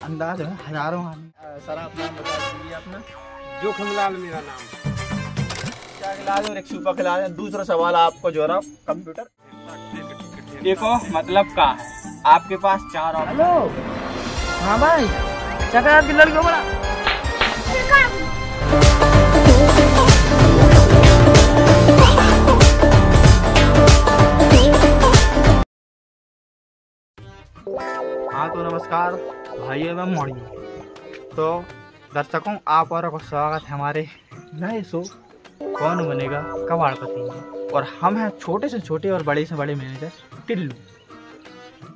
अंदाज है हजारों आदमी। सर आप नाम बता दीजिए अपना। जोखमलाल मेरा नाम। क्या खिला दो? एक सूपा खिला दे। दूसरा सवाल आपको जो रहा कंप्यूटर देखो मतलब का है। आपके पास 4 ऑप्शन। हेलो हाँ भाई चक्कर की लड़कियों बड़ा हाँ तो नमस्कार भाई एवं मोड़ी। तो दर्शकों आप और को स्वागत है हमारे नए शो कौन बनेगा कबाड़पति में। और हम हैं छोटे से छोटे और बड़े से बड़े मैनेजर टिल्लू।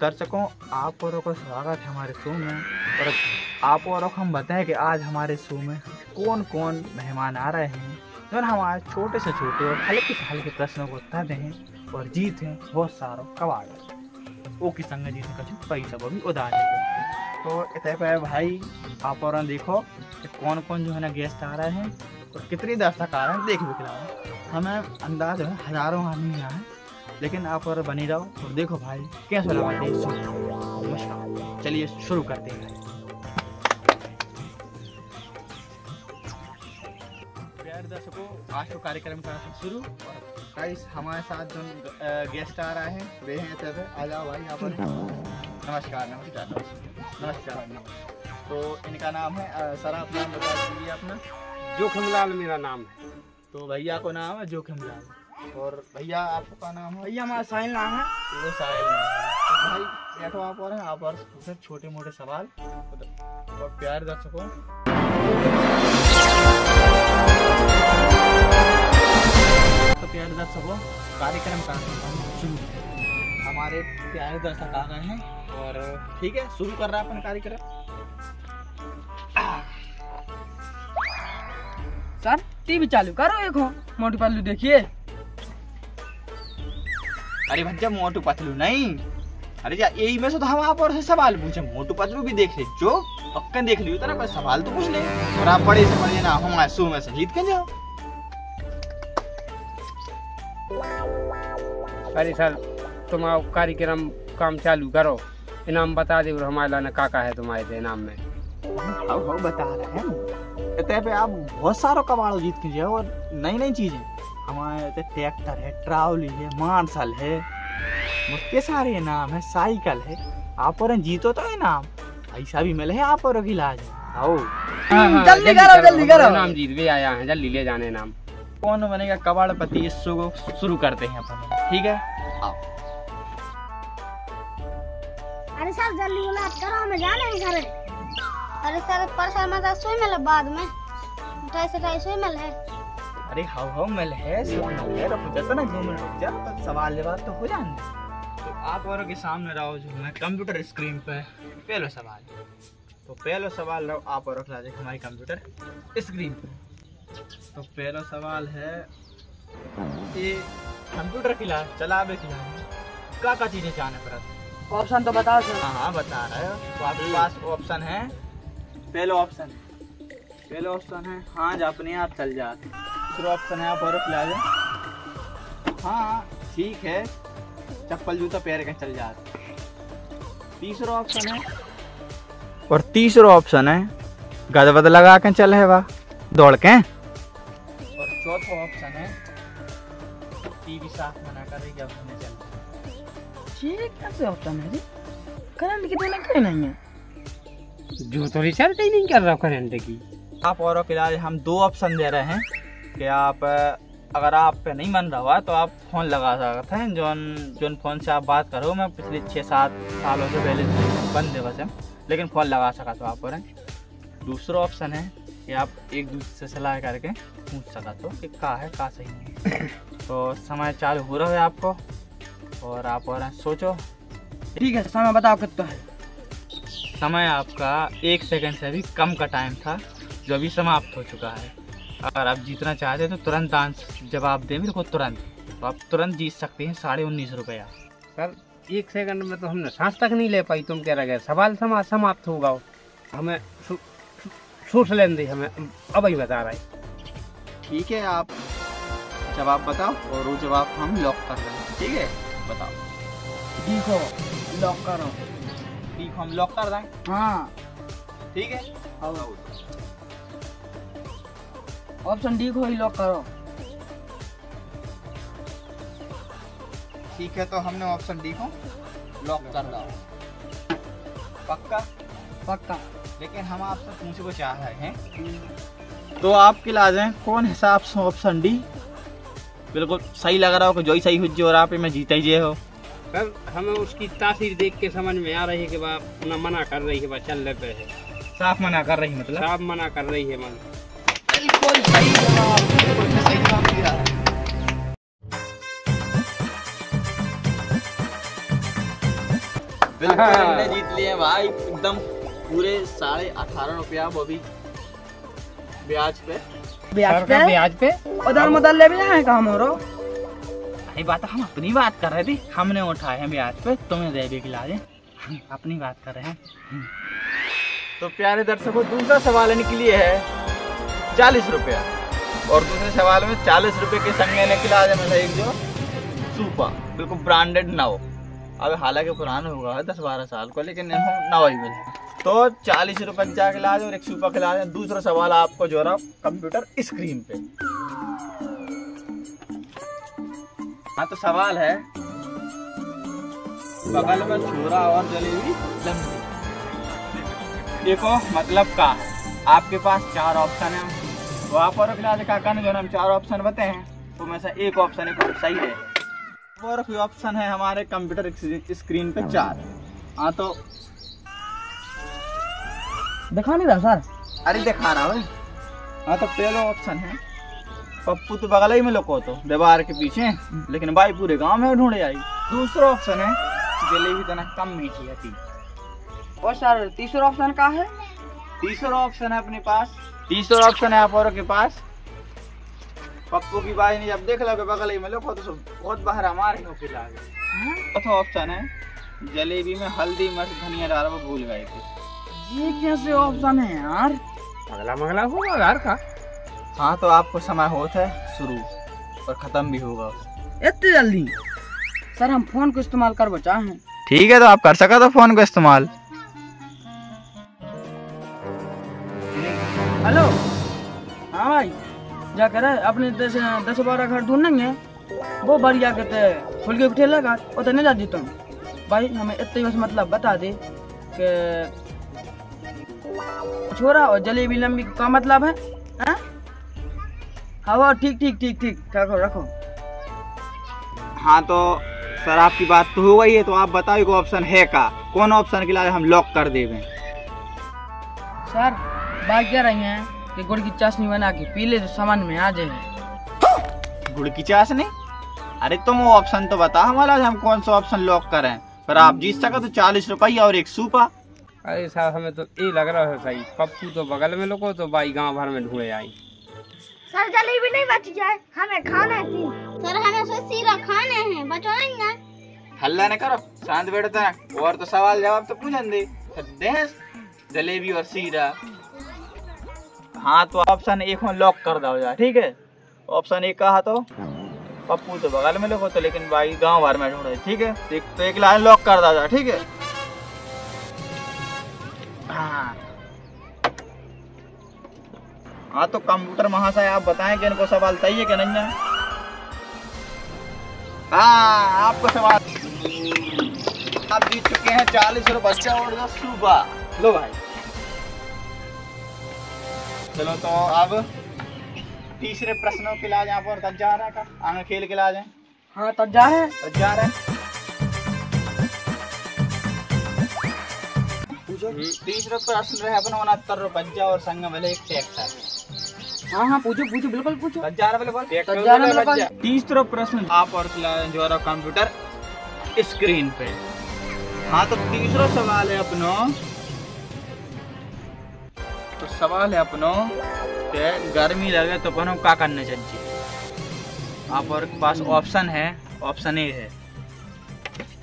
दर्शकों आप और को स्वागत है हमारे शो में। और आप और को हम बताएं कि आज हमारे शो में कौन कौन मेहमान आ रहे हैं जो हमारे छोटे से छोटे और हल्के से हल्के प्रश्नों को उत्तर दें और जीतें बहुत सारा कबाड़ वो की संग जीते कछु पैसा वो भी उधार है। तो इतने पे भाई आप और देखो कि कौन कौन जो है ना गेस्ट आ रहे हैं और कितनी दर्शक आ रहे हैं देख भी खिला। हमें अंदाज है हजारों आदमी यहाँ है लेकिन आप और बनी रहो और देखो भाई कैसा लगा ये शो। नमस्कार चलिए शुरू करते हैं। प्यारे दर्शकों आज तो कार्यक्रम का शुरू और गाइस हमारे साथ जो गेस्ट आ रहा है वे हैं तब आ जाओ भाई यहाँ पर। नमस्कार नमस्कार नमस्कार नमस्कार। तो इनका नाम है सर आप नाम बता दीजिए अपना। जोखमलाल मेरा नाम है। तो भैया को नाम है जोखिमलाल और भैया आपका नाम है? भैया हमारा साहिल नाम है। वो साहिल नाम है। तो भाई बैठो आप और हैं आप और पूछे छोटे मोटे सवाल और प्यारे दर्शकों तो प्यारे दर्शकों कार्यक्रम का शुरू हमारे प्यारे दर्शक आ गए हैं और ठीक है शुरू कर रहा है अपन कार्यक्रम। सर टीवी चालू करो एक हो मोटू पतलू देखिए। अरे भैया मोटू पतलू नहीं अरे यार यही में से तो हम आप और से सवाल पूछे मोटू पतलू भी देख ले जो पक्का देख लियो तेरा कोई सवाल तो पूछ ले और आप बड़े से बड़े ना हमारे शो में से जीत के जाओ। अरे सर तुम आओ कार्यक्रम काम चालू करो इनाम बता दे और हमारे लाने काका है तुम्हारे इनाम में। अब बता रहे हैं इतने पे आप बहुत सारा कबाड़ जीत के जाओ और नई नई चीजें हमारे ट्रैक्टर है ट्रावली है मार्शल है मुझके सारे इनाम है साइकिल है। आप और जीतो तो इनाम ऐसा भी मिले है आप और की लाज आओ जल्दी करो इनाम जीत भी आया है जल्दी ले जाने इनाम। कौन बनेगा कबाड़पति इस शो को शुरू करते हैं अपन ठीक है आओ। अरे सर जल्दी बात करो हमें जाना है घर। अरे सर परसों मत सोई मिल बाद में 2:30 सोई मिल है। अरे हाउ मिल है सब मिल है रुक जा ना 2 मिनट रुक जा तब सवाल जवाब तो हो जाने। तो आप औरों के सामने रहो जो है कंप्यूटर स्क्रीन पे पहला सवाल। तो पहला सवाल रहो आप औरों के लाजे हमारी कंप्यूटर स्क्रीन पे। तो पहला सवाल है ये कंप्यूटर की लाज चलावे की लाज क्या चीजें चाहने पर ऑप्शन तो बताओ सर। हाँ बता रहे हो। तो आपके पास ऑप्शन है पहला ऑप्शन है हाँ जा अपने आप चल जाते। दूसरा ऑप्शन है आप और खिला दे हाँ ठीक है चप्पल जूता पैर के चल जाते। तीसरा ऑप्शन है गदबद लगा के चल है वाह दौड़ के। और चौथा ऑप्शन है टीवी साफ मना कर रही जब हमें चल। ये कैसे ऑप्शन है जी करंट की तो लग नहीं है जो तो रिचार्ज ही नहीं कर रहा करंट की। आप और के लिए हम 2 ऑप्शन दे रहे हैं कि आप अगर आप पे नहीं मन रहा तो आप फ़ोन लगा सकते हैं जोन फ़ोन से आप बात करो। मैं पिछले 6-7 सालों से पहले बंद है वैसे लेकिन फ़ोन लगा सका तो आप और दूसरा ऑप्शन है कि आप एक दूसरे से सलाह करके पूछ सका तो कि का है का सही है। तो समय चालू हो रहा है आपको और आप और सोचो। ठीक है समय बताओ कितना है। समय आपका 1 सेकंड से भी कम का टाइम था जो अभी समाप्त हो चुका है। अगर आप जीतना चाहते हैं तो तुरंत जवाब दें मेरे को तुरंत तो आप तुरंत जीत सकते हैं 19.5 रुपया। सर 1 सेकंड में तो हमने सांस तक नहीं ले पाई तुम कह रहे सवाल समाप्त होगा हमें सोच लेने दी हमें अब ही बता रहा है। ठीक है आप जवाब बताओ और वो जवाब हम लॉक कर देंगे ठीक है बताओ। देखो लॉक करो। ठीक हम लॉक कर दें। हाँ ठीक है। ऑप्शन डी को ही लॉक करो। ठीक है, तो हमने ऑप्शन डी को लॉक कर दिया। पक्का? पक्का। लेकिन हम आपसे पूछे को चाह रहे हैं, तो आपकी लाजें कौन हिसाब से ऑप्शन डी बिल्कुल सही लग रहा हो कि जो ही सही हो जो और आप में जीता ही हो? सर हमें उसकी तासीर देख के समझ में आ रही है कि वह अपना मना कर रही है, वह चल रहे पे है। साफ मना कर रही मतलब? साफ मना कर रही है मन। बिल्कुल सही जवाब, बिल्कुल सही जवाब दिया। बिल्कुल हमने जीत लिए भाई, एकदम पूरे 18.5 रुपया, वो भी ब्याज पे। ब्याज पे उधर मदल ले भी है काम हो रहा। अरे बात हम अपनी बात कर रहे थे, हमने उठाए हैं ब्याज पे, तुम्हें दे के लाजे, हम अपनी बात कर रहे हैं। तो प्यारे दर्शकों, दूसरा सवाल निकली है 40 रुपया, और दूसरे सवाल में 40 रुपये के संग निकला है मतलब एक जो सूपा, बिल्कुल ब्रांडेड नाव। अब हालांकि पुराना होगा 10-12 साल को, लेकिन नाव ही मिले। तो 40 रुपये जा खिला दे और एक सूपा खिला दे। दूसरा सवाल आपको जो रहा कंप्यूटर स्क्रीन पे। हाँ, तो सवाल है, बगल में छोरा और जलेबी लंबी, देखो मतलब का। आपके पास 4 ऑप्शन है, तो आप और खिला दे काका ने जो हम 4 ऑप्शन बताए हैं, तो में से एक ऑप्शन है सही है, और कोई ऑप्शन है हमारे कंप्यूटर स्क्रीन पे 4। हाँ, तो दिखा नहीं रहा सर? अरे दिखा रहा भाई। हाँ, तो पहला ऑप्शन है पप्पू तो बगल ही में लोको तो दीवार के पीछे, लेकिन भाई पूरे गांव में ढूंढे आई। दूसरा ऑप्शन है जलेबी तना कम मीठी है। और सर तीसरा ऑप्शन का है? तीसरा ऑप्शन है अपने पास, तीसरा ऑप्शन है आप औरों के पास पप्पू की बाई नहीं, जब देख लो बगल ही में लोको तो बहुत बाहर हमारे हो फिर आगे। चौथा ऑप्शन है जलेबी में हल्दी मिर्च धनिया डाला, वो भूल गए थे। ये कैसे ऑप्शन है यार? अगला मंगला होगा घर का। हाँ, तो आपको समय होता है शुरू और खत्म भी होगा इतनी जल्दी? सर हम फोन को इस्तेमाल कर बचा हैं। ठीक है, तो आप कर सका तो फोन को इस्तेमाल। हेलो, हाँ भाई, क्या कह रहे अपने 10-12 घर ढूंढेंगे, वो बढ़िया कहते फुल के उठे लगा उतर नहीं जाती तुम भाई। हमें इतने बस मतलब बता दे कि छोरा और जलेबी लंबी का मतलब है? हाँ, ठीक रखो रखो। हाँ, तो सर आपकी बात तो हो गई है, तो आप बताओ को ऑप्शन है का, कौन ऑप्शन के लिए हम लॉक कर देंगे? सर बात क्या रही है कि गुड़ की चाशनी बना के पी ले तो समझ में आ जाए। गुड़ की चाशनी? अरे तुम वो ऑप्शन तो बता हमारा, हम कौन सा ऑप्शन लॉक करें, पर आप जीत सका तो 40 रुपया और एक सूपा। अरे साहब हमें तो ये लग रहा है सही, पप्पू तो बगल में लोगों तो भाई गांव भर में ढूंढे आई। सर जलेबी नहीं बच जाए, हमें खाना है। सर हमें सीरा खाने हैं, बचो नहीं है। हल्ला न करो, शांत बैठते हैं, और तो सवाल जवाब तो पूछन दे जलेबी और सीरा। हाँ, तो ऑप्शन एक में लॉक कर दो यार, ठीक है। ऑप्शन एक कहा तो पप्पू तो बगल में लोग तो, लेकिन भाई गांव भर में ढूंढे, ठीक है। तो एक लाइन लॉक कर दो, ठीक है। हाँ, तो कंप्यूटर महाशय आप बताएं कि इनको सवाल सही है कि नहीं है? हाँ, आपको सवाल, आप जीत चुके हैं 40 रुपया और 10 सूपा। लो भाई, चलो तो अब तीसरे प्रश्नों के लिए यहाँ पर तक जा रहा है का आगे खेल के ला जाए। हाँ, तब जा रहे हैं। तीसरा प्रश्न रहे अपना 69 रुपया और संग मिले एक ट्रैक्टर। हाँ, पूछो बिल्कुल पूछो। तीसरा प्रश्न आप और जो रहा कंप्यूटर स्क्रीन पे। हाँ, तो तीसरा सवाल है अपनो, तो सवाल है अपनो के गर्मी लगे तो अपनो क्या करना चाहिए? आप और के पास ऑप्शन है, ऑप्शन ए है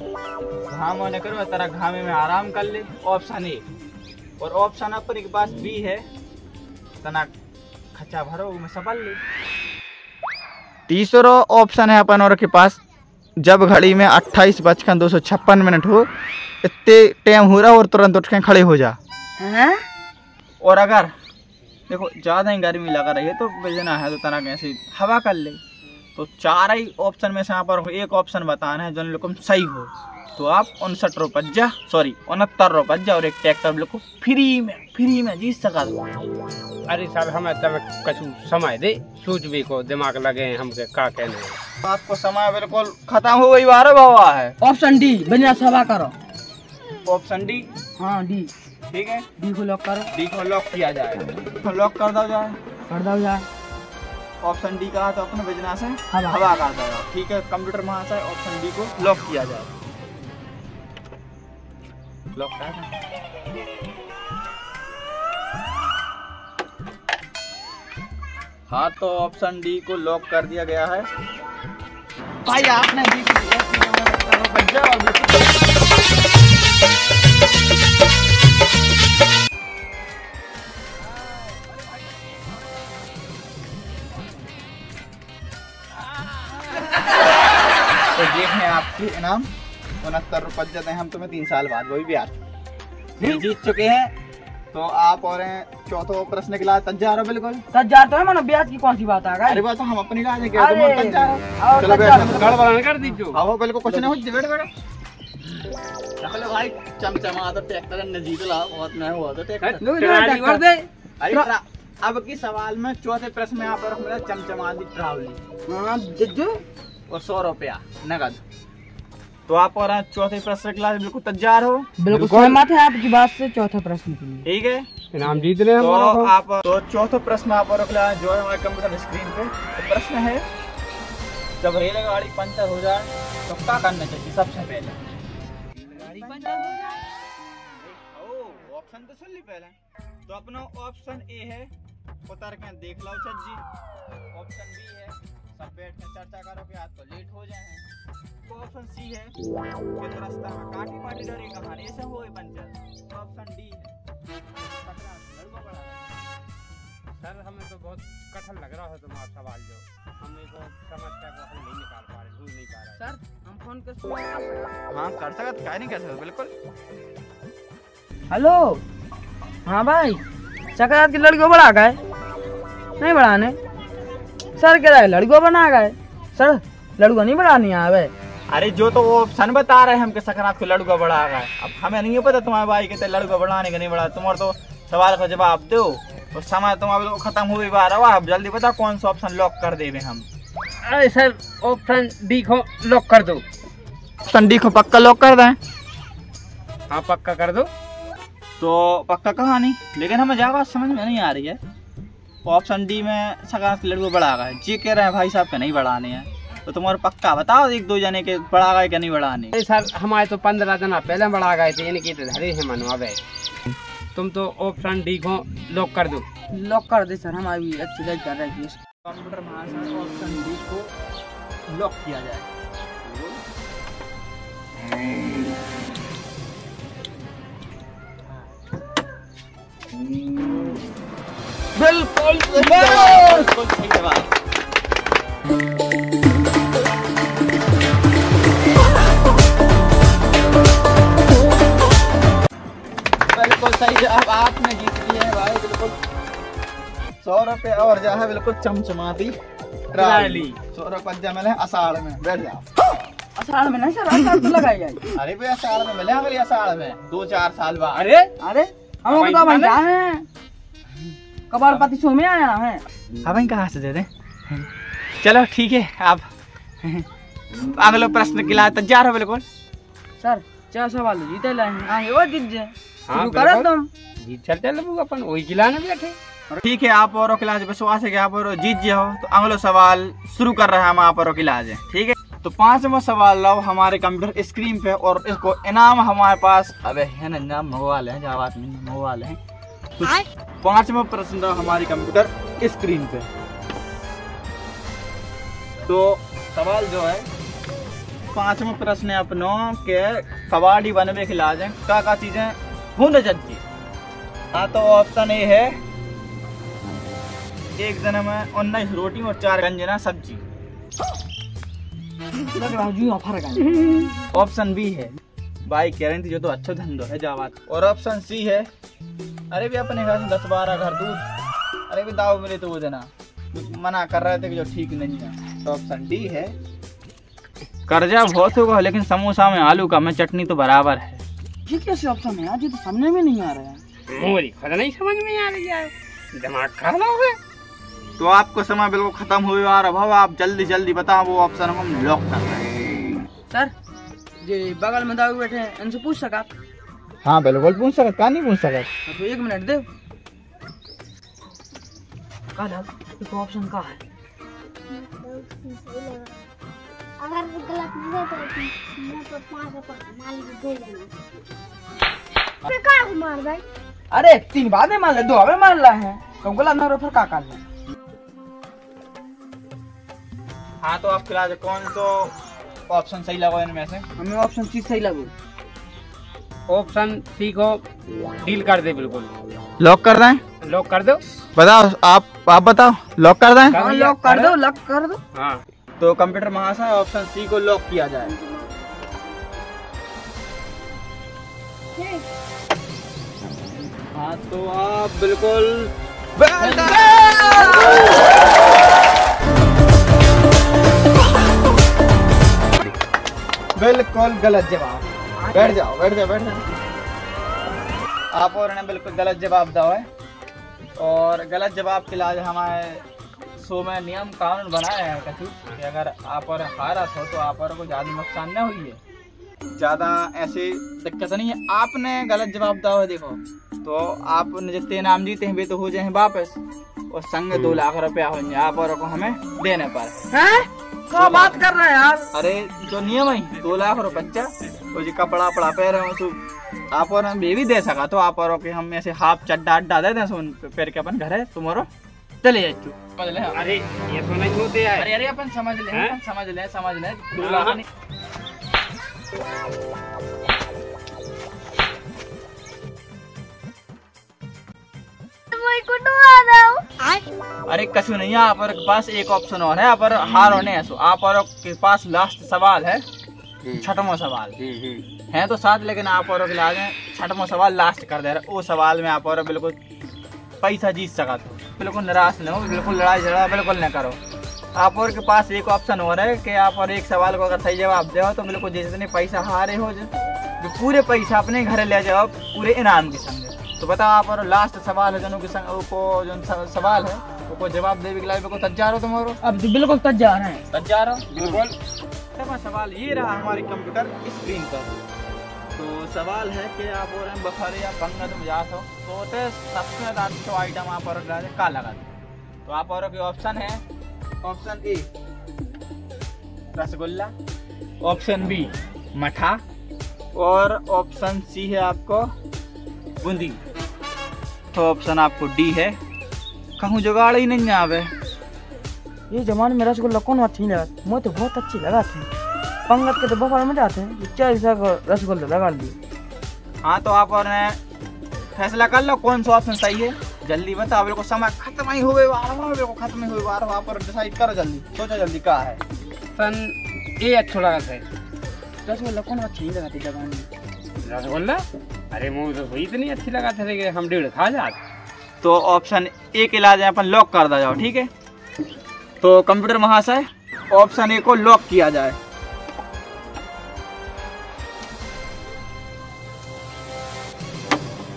घाम होने करो तरह घामे में आराम कर ले, ऑप्शन ए। और ऑप्शन अपन के पास बी है तना खच्चा भरो में संभाल ले। तीसरा ऑप्शन है अपन और के पास जब घड़ी में 28:256 हो, इतने टाइम हो रहा और तुरंत उठ के खड़े हो जा। हैं? और अगर देखो ज़्यादा ही गर्मी लग रही है तो भेजना है तो तना कैसे हवा कर ले। तो चार ही ऑप्शन में से यहाँ पर एक ऑप्शन बताना है जो बिल्कुल सही हो। तो आप 69 रुपया और एक ट्रैक्टर बिल्कुल फ्री में जीत सका दो। अरे सर हमें तब कछु समय दे सोचबे को दिमाग लगे हमके का कहने। आपको समय बिल्कुल खत्म हो गई बारह बाबा है। ऑप्शन डी बिना सभा करो। Option D. हाँ डी। ठीक है डी को लॉक करो। डी को लॉक किया जाए तो लॉक कर दो जाए। कर दो जाए। ऑप्शन डी कहा तो अपने बिजनेस है हवा। हवा कर दो। ठीक है कंप्यूटर महाशय ऑप्शन डी को लॉक किया जाए। लॉक कर हाँ तो ऑप्शन डी को लॉक कर दिया गया है। भाई आपने डी को तो देखें आपकी इनाम 69 रुपये देते हैं हम तुम्हें 3 साल बाद, वही ब्याज जीत चुके हैं। तो आप और चौथा प्रश्न के लिए तैयार हो? बिल्कुल तैयार तो है मानो, ब्याज की कौन सी बात आ गई? अरे बात तो हम अपनी राज है। चलो गड़बड़ कर दीजिए। हाँ बिल्कुल कुछ नहीं हो। बैठ चलो भाई चमचमा तो ट्रैक्टर ने जीत ला बहुत मैं हुआ तो ट्रैक्टर। अरे अब की सवाल में चौथे प्रश्न में यहाँ पर मेरा चमचमा दी ट्रैवलिंग और 100 रुपया नगद। तो आप और चौथे प्रश्न के लिए बिल्कुल तैयार हो? बिल्कुल सहमत है आपकी बात से। चौथे प्रश्न के लिए ठीक है इनाम जीत रहे हैं। तो आप तो चौथा प्रश्न आप और जो है हमारे कंप्यूटर स्क्रीन पे तो प्रश्न है, जब रेलगाड़ी पंचर हो जाए तो क्या करना चाहिए सबसे पहले? ऑप्शन तो सुन ली पहले। तो अपना ऑप्शन ए है उतर के देख लो जी। ऑप्शन बी है सब बैठ के चर्चा करो कि आज तो लेट हो जाए। तो ऑप्शन सी है कि तो रास्ता में काटी पाटी डरी कहानी ऐसे हो पंचर। तो ऑप्शन डी है लड़का बड़ा। सर हमें तो बहुत कठिन लग रहा है तुम्हारा सवाल, जो हम को समस्या को हल नहीं निकाल पा रहे, ढूंढ नहीं पा रहे। सर हम फोन कर हाँ कर सकते, क्या नहीं कर सकते बिल्कुल। हेलो हाँ भाई, सकरात की लड़कियों बढ़ा गए नहीं बढ़ाने? सर कह रहा है लड़कियों बना गए। सर लड़कों नहीं बढ़ानी आवे। अरे जो तो वो ऑप्शन बता रहे हैं हमके सकरात को लड़का बढ़ा गए। अब हमें नहीं पता तुम्हारे भाई के लड़का बढ़ाने का नहीं बढ़ा। तुम्हारे तो सवाल का जवाब दो तो समय तुम्हारा खत्म हो गई बार। अब जल्दी बता कौन सा ऑप्शन लॉक कर देवे हम? अरे सर ऑप्शन डी को लॉक कर दो। ऑप्शन डी को पक्का लॉक कर दें? हाँ पक्का कर दो। तो पक्का कहानी, लेकिन हमें जगह समझ में नहीं आ रही है। ऑप्शन डी में सकरात के लड़को बढ़ा गए जी कह रहे हैं भाई साहब के नहीं बढ़ाने हैं। तो तुम्हारे पक्का बताओ एक दो जने के बढ़ा गए क्या नहीं बढ़ाने? अरे सर हमारे तो 15 जना पहले बढ़ा गए थे, इनकी तो धरे है मनवा गए। तुम तो ऑप्शन डी को लॉक कर दो। लॉक कर दे सर, हमारी एक्सरसाइज कर रहे हैं। कंप्यूटर महाशय ऑप्शन डी को लॉक किया जाए। बिल्कुल सही जवाब। बिल्कुल सही जवाब आपने जीत लिया है भाई। बिल्कुल 100 रुपये और जा है बिल्कुल चमचमाती ट्राली। 100 रुपया मिले अषाढ़ में। बैठ जाओ। अषाढ़ में नहीं सर, अषाढ़ तो लगाई जाए। अरे भाई अषाढ़ में मिले अगले अषाढ़ में 2-4 साल बाद। अरे अरे हम लोग तो बनता है कबाड़पति शो में आया है। अब कहाँ से दे दे? चलो ठीक है, आप अगले प्रश्न के लिए तैयार हो? बिल्कुल सर 4 सवाल जीते लाए हैं, आगे वो जीत जाए। हाँ, शुरू करो तुम। जीत चलते अपन वही खिलाने बैठे। ठीक है, आप और क्लास विश्वास है कि आप और जीत जाओ। तो अगला सवाल शुरू कर रहे हैं हम आप और क्लास। ठीक है, तो 5वां सवाल लाओ हमारे कंप्यूटर स्क्रीन पे और इसको इनाम हमारे पास अबे है ना नाम मोबाइल है जवाब में मोबाइल है। तो 5वां प्रश्न लाओ हमारी कंप्यूटर स्क्रीन पे। तो सवाल जो है 5वां प्रश्न है अपनों के कबाड़ी बनवे खिलाज है क्या चीजें होने चाहिए। हाँ तो ऑप्शन ए है एक दिन में 19 रोटी और 4 गंजना सब्जी। ऑप्शन बी है भाई कह रही थी जो तो अच्छा धंधो है जावात। और ऑप्शन सी है अरे भी अपने घर से 10-12 घर दूर। अरे भी दाव मिले तो वो देना, मना कर रहे थे कि जो ठीक नहीं है। तो ऑप्शन डी है। कर्जा बहुत होगा लेकिन समोसा में आलू का में चटनी तो बराबर है। ये कैसे ऑप्शन है आज, ये तो समझ में नहीं आ रहा है। मोरी खुद नहीं समझ में आ रही है, दिमाग खराब हो गया। तो आपको समय बिल्कुल खत्म हुए आ रहा भाव, आप जल्दी जल्दी बताओ वो ऑप्शन को हम लॉक कर रहे हैं। सर ये बगल में दाऊ बैठे हैं, इनसे पूछ सका? हाँ बिल्कुल पूछ सकत, क्या नहीं पूछ सकत। तो 1 मिनट दे। का दाऊ देखो ऑप्शन का है। अगर गलत नहीं तो मैं तो 5 रुपए मालिक दे देना। फिर का मार भाई? अरे 3 बातें मान ले, 2 हमें मान ला है, तो गलत ना फिर का कर ले। हाँ तो आप फिलहाल कौन तो ऑप्शन सही लगा इनमें से? हमें ऑप्शन सी सही लगो। ऑप्शन सी को डील कर दे, बिल्कुल लॉक कर दें? लॉक कर दो। बताओ आप बताओ, लॉक कर दें? हाँ लॉक कर दो, लॉक कर दो। हाँ तो कंप्यूटर महाशय ऑप्शन सी को लॉक किया जाए। हाँ तो आप बिल्कुल बिल्कुल गलत जवाब। बैठ जाओ बैठ जाओ बैठ जाओ। आप और ने बिल्कुल गलत जवाब दिया है, और गलत जवाब के लिए हमारे शो में नियम कानून बनाया है कछु कि अगर आप और हारा हो तो आप और को ज़्यादा नुकसान न हुई है, ज़्यादा ऐसी दिक्कत नहीं है। आपने गलत जवाब दिया है देखो, तो आपने जितने इनाम जीते हैं वे तो हो जाए वापस, और संग 2 लाख रुपया हो जाए आप और को हमें देने पर। हैं क्या बात कर रहे हैं यार? अरे जो नियम है 2 लाख रुपया, तो जो कपड़ा पड़ा पहरे हो तो आप और हम ये भी दे सका, तो आप और के हम ऐसे हाफ चड्डा अड्डा दे दें सुन पैर के अपन घर है तुम्हारो चले जाए। समझ ले? अरे ये तो नहीं होते है। अरे अरे अपन समझ ले, अपन समझ ले 2 लाख नहीं। अरे कछु नहीं है, आप और के पास एक ऑप्शन और है, आप और हार होने है। आप और के पास लास्ट सवाल है, 6वां सवाल है तो 7, लेकिन आप और के लिए 6वां सवाल लास्ट कर दे रहे। वो सवाल में आप और बिल्कुल पैसा जीत सका, तो बिल्कुल निराश न हो, बिल्कुल लड़ाई झगड़ा बिल्कुल न करो। आप और के पास एक ऑप्शन हो रहा है कि आप और एक सवाल को अगर सही जवाब दे तो बिल्कुल जितने पैसा हारे हो जो पूरे पैसा अपने घर ले जाओ पूरे इनाम के संग। तो बताओ आप और लास्ट सवाल है जनों के संग को जो सवाल है वो जवाब देने के लिए बिल्कुल तैयार हो तुम्हारो? अब तो बिल्कुल तैयार हैं। तैयार हो बिल्कुल। सवाल ये रहा हमारे कंप्यूटर स्क्रीन पर। तो सवाल है कि आप और बफर या पंगत में जाते हो तो सबसे ज़्यादा अच्छा आइटम आप और का लगा दो। तो आप और के ऑप्शन है, option A rasgulla, option B मठा, और ऑप्शन सी है आपको बूंदी। तो ऑप्शन आपको डी है, कहूँ जुगाड़ ही नहीं आवे। ये जमाने में रसगुल्ला कौन अच्छी नहीं लगा, मुझे तो बहुत अच्छी लगा थी। पंगत के तो बफर में जाते हैं, 40 रसगुल्ला लगा दिए। हाँ तो आप और फैसला कर लो कौन सा ऑप्शन सही है, जल्दी बताओ, बिल्कुल समय खत्म ही हुए खत्म ही हुए आप और डिसाइड करो जल्दी, सोचो जल्दी क्या है। ऑप्शन ए अच्छा लगा था। रसगुल्ला कौन अच्छी नहीं लगा थी जबान में? रसगुल्ला अरे मुझे तो वही इतनी अच्छी लगा था कि हम 1.5 खा जाते। तो ऑप्शन ए के इलाज अपन लॉक कर दिया जाओ, ठीक है। तो कंप्यूटर महाशय ऑप्शन ए को लॉक किया जाए।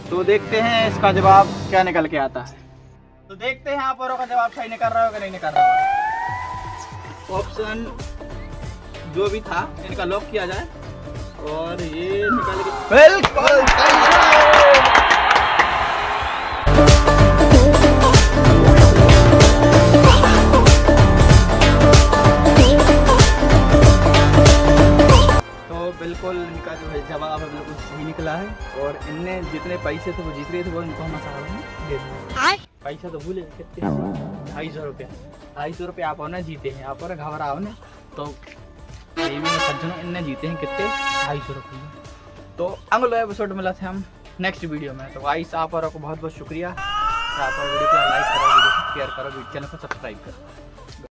तो देखते हैं इसका जवाब क्या निकल के आता है। तो देखते हैं आप औरों का जवाब सही निकल रहा हो कि नहीं निकल रहा हो। ऑप्शन जो भी था इनका लॉक किया जाए, और ये निकल गया बिल्कुल सही है। बिल्कुल इनका जो है जवाब है बिल्कुल सही निकला है, और इनने जितने पैसे थे वो जीत रहे थे वो इनको हम साहब ने दे दिए। पैसा तो भूले कितने, 250 रुपया। 250 रुपया आप ने जीते हैं, आप और घबराओ ने तो सज्जनों इनने जीते हैं कितने, 250 रुपये। तो अगले एपिसोड मिला थे हम नेक्स्ट वीडियो में। तो गाइस आप और को बहुत बहुत शुक्रिया। आप वीडियो को लाइक करो, वीडियो को शेयर करो, चैनल को सब्सक्राइब करो।